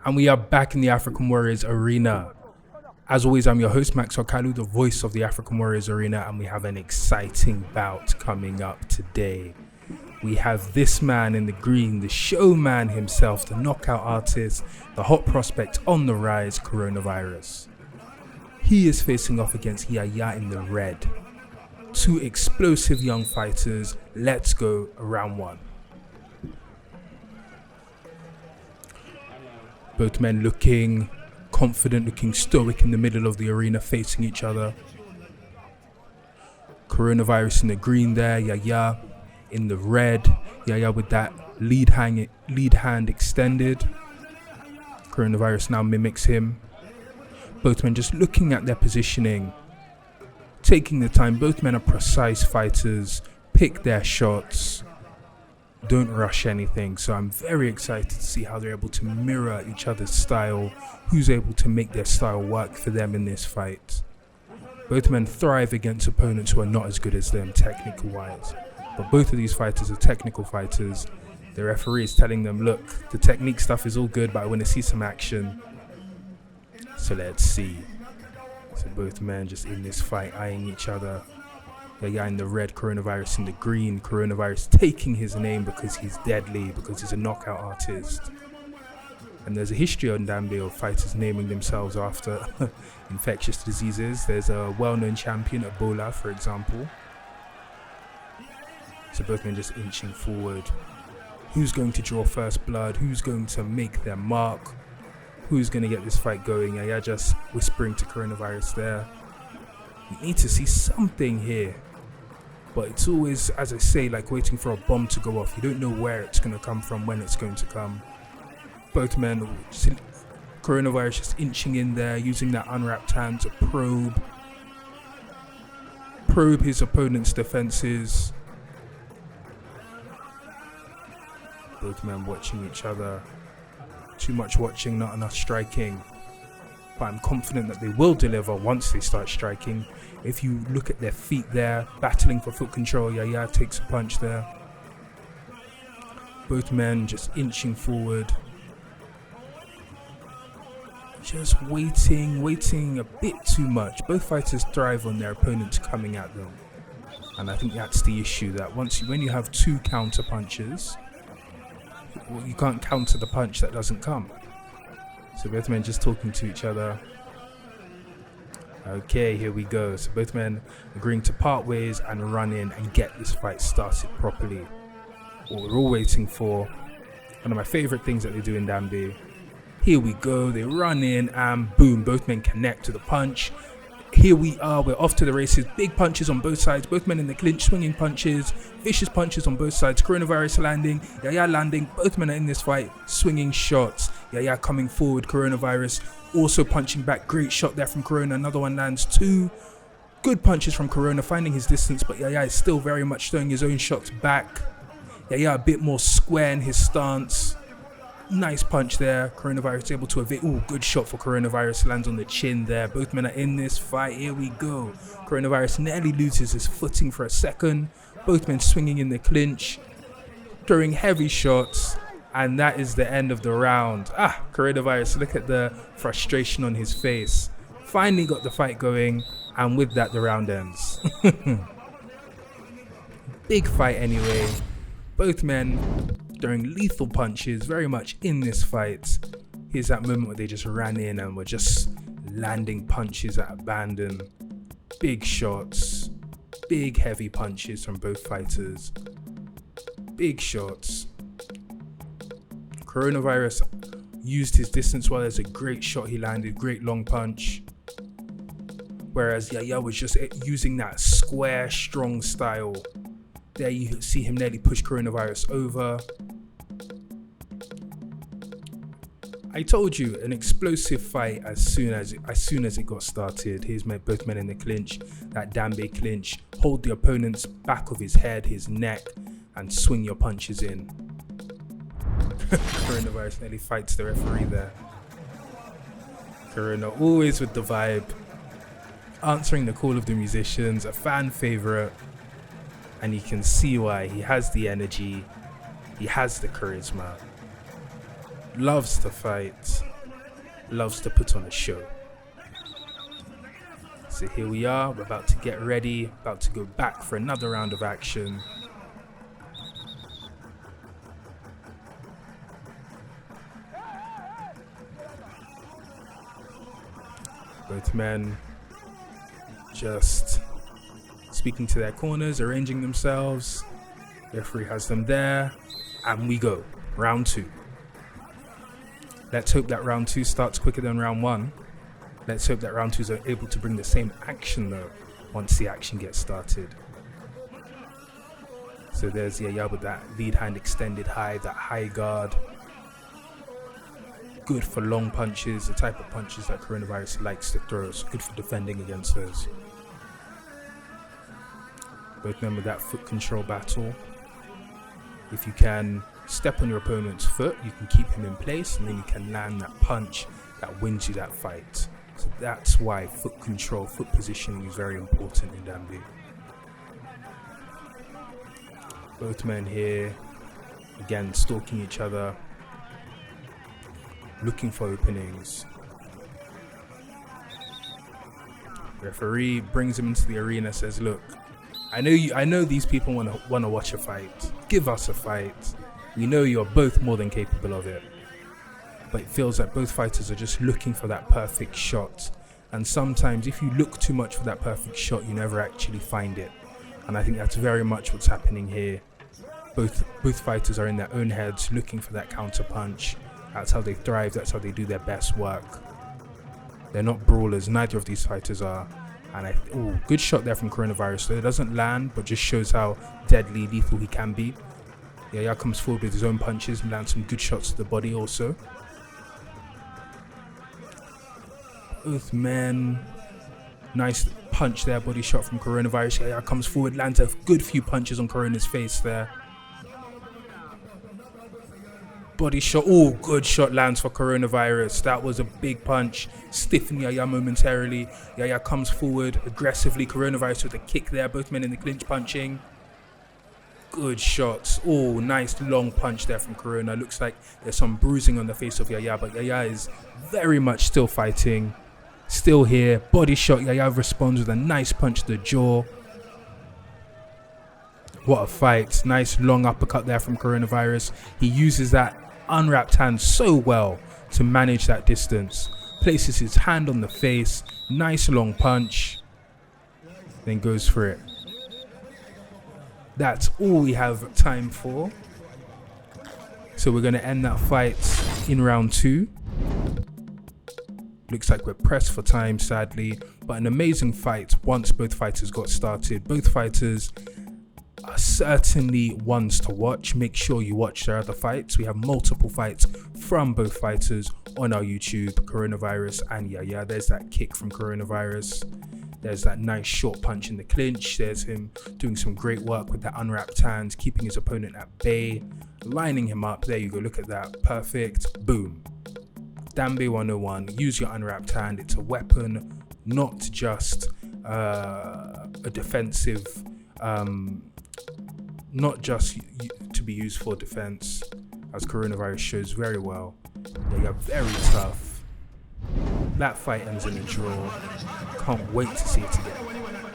And we are back in the African Warriors Arena. As always, I'm your host, Max Okalu, the voice of the African Warriors Arena, and we have an exciting bout coming up today. We have this man in the green, the showman himself, the knockout artist, the hot prospect on the rise, Coronavirus. He is facing off against Yahaya in the red. Two explosive young fighters. Let's go round one. Both men looking confident, looking stoic in the middle of the arena, facing each other. Coronavirus in the green there, Yahaya in the red. Yahaya with that lead hand extended. Coronavirus now mimics him. Both men just looking at their positioning, taking the time. Both men are precise fighters, pick their shots, don't rush anything. So I'm very excited to see how they're able to mirror each other's style, who's able to make their style work for them in this fight. Both men thrive against opponents who are not as good as them technical wise, but both of these fighters are technical fighters. The referee is telling them, look, the technique stuff is all good, but I want to see some action. So let's see. So both men just in this fight, eyeing each other. Yahaya in the red, Coronavirus in the green. Coronavirus taking his name because he's deadly, because he's a knockout artist. And there's a history on Dambe of fighters naming themselves after infectious diseases. There's a well-known champion, Ebola, for example. So both men just inching forward. Who's going to draw first blood? Who's going to make their mark? Who's going to get this fight going? Yahaya just whispering to Coronavirus there. We need to see something here. But it's always, as I say, like waiting for a bomb to go off. You don't know where it's going to come from, when it's going to come. Both men, Coronavirus just inching in there, using that unwrapped hand to probe his opponent's defenses. Both men watching each other. Too much watching, not enough striking. But I'm confident that they will deliver once they start striking. If you look at their feet there, battling for foot control, Yahaya takes a punch there. Both men just inching forward. Just waiting a bit too much. Both fighters thrive on their opponents coming at them. And I think that's the issue, that when you have two counter punches, you can't counter the punch that doesn't come. So both men just talking to each other. Okay, here we go. So both men agreeing to part ways and run in and get this fight started properly. What we're all waiting for. One of my favorite things that they do in Dambe. Here we go. They run in and boom, both men connect to the punch. Here we are, we're off to the races. Big punches on both sides. Both men in the clinch, swinging punches. Vicious punches on both sides. Coronavirus landing. Yahaya landing. Both men are in this fight, swinging shots. Yahaya coming forward. Coronavirus also punching back. Great shot there from Corona. Another one lands. Two good punches from Corona, finding his distance, but Yahaya is still very much throwing his own shots back. Yahaya a bit more square in his stance. Nice punch there. Coronavirus able to evade. Ooh, good shot for Coronavirus. Lands on the chin there. Both men are in this fight. Here we go. Coronavirus nearly loses his footing for a second. Both men swinging in the clinch, throwing heavy shots. And that is the end of the round. Coronavirus, look at the frustration on his face. Finally got the fight going. And with that, the round ends. Big fight anyway. Both men throwing lethal punches, very much in this fight. Here's that moment where they just ran in and were just landing punches at abandon. Big shots, big heavy punches from both fighters. Big shots. Coronavirus used his distance well. There's a great shot he landed, great long punch. Whereas Yahaya was just using that square, strong style. There you see him nearly push Coronavirus over. I told you, an explosive fight as soon as it got started. Here's both men in the clinch, that Dambe clinch. Hold the opponent's back of his head, his neck, and swing your punches in. Coronavirus nearly fights the referee there. Corona always with the vibe, answering the call of the musicians, a fan favorite. And you can see why. He has the energy, he has the charisma, loves to fight. loves to put on a show. So here we are, we're about to get ready, about to go back for another round of action. Both men just speaking to their corners, arranging themselves. Referee has them there, and we go. Round 2. Let's hope that round 2 starts quicker than round 1. Let's hope that round 2s are able to bring the same action though, once the action gets started. So there's Yahaya with that lead hand extended high, that high guard. Good for long punches, the type of punches that Coronavirus likes to throw. So good for defending against those. Both men with that foot control battle. If you can step on your opponent's foot, you can keep him in place, and then you can land that punch that wins you that fight. So that's why foot control, foot positioning is very important in Dambe. Both men here, again, stalking each other, looking for openings. Referee brings him into the arena, says, look, I know these people want to watch a fight. Give us a fight. We know you're both more than capable of it. But it feels like both fighters are just looking for that perfect shot. And sometimes if you look too much for that perfect shot, you never actually find it. And I think that's very much what's happening here. Both fighters are in their own heads looking for that counter punch. That's how they thrive. That's how they do their best work. They're not brawlers. Neither of these fighters are. And good shot there from Coronavirus. So it doesn't land, but just shows how deadly, lethal he can be. Yahaya comes forward with his own punches and lands some good shots to the body also. Both men. Nice punch there, body shot from Coronavirus. Yahaya comes forward, lands a good few punches on Corona's face there. Body shot. Oh, good shot lands for Coronavirus. That was a big punch. Stiffened Yahaya momentarily. Yahaya comes forward aggressively. Coronavirus with a kick there. Both men in the clinch punching. Good shots. Oh, nice long punch there from Corona. Looks like there's some bruising on the face of Yahaya, but Yahaya is very much still fighting. Still here. Body shot. Yahaya responds with a nice punch to the jaw. What a fight. Nice long uppercut there from Coronavirus. He uses that unwrapped hand so well to manage that distance. Places his hand on the face. Nice long punch. Then goes for it. That's all we have time for. So we're going to end that fight in round 2. Looks like we're pressed for time, sadly. But an amazing fight once both fighters got started. Both fighters are certainly ones to watch. Make sure you watch their other fights. We have multiple fights from both fighters on our YouTube, Coronavirus and Yahaya. There's that kick from Coronavirus. There's that nice short punch in the clinch. There's him doing some great work with that unwrapped hand, keeping his opponent at bay, lining him up. There you go, look at that. Perfect. Boom. Dambe 101. Use your unwrapped hand. It's a weapon, not just a defensive, not just to be used for defense, as Coronavirus shows very well. They are very tough. That fight ends in a draw. Can't wait to see it again.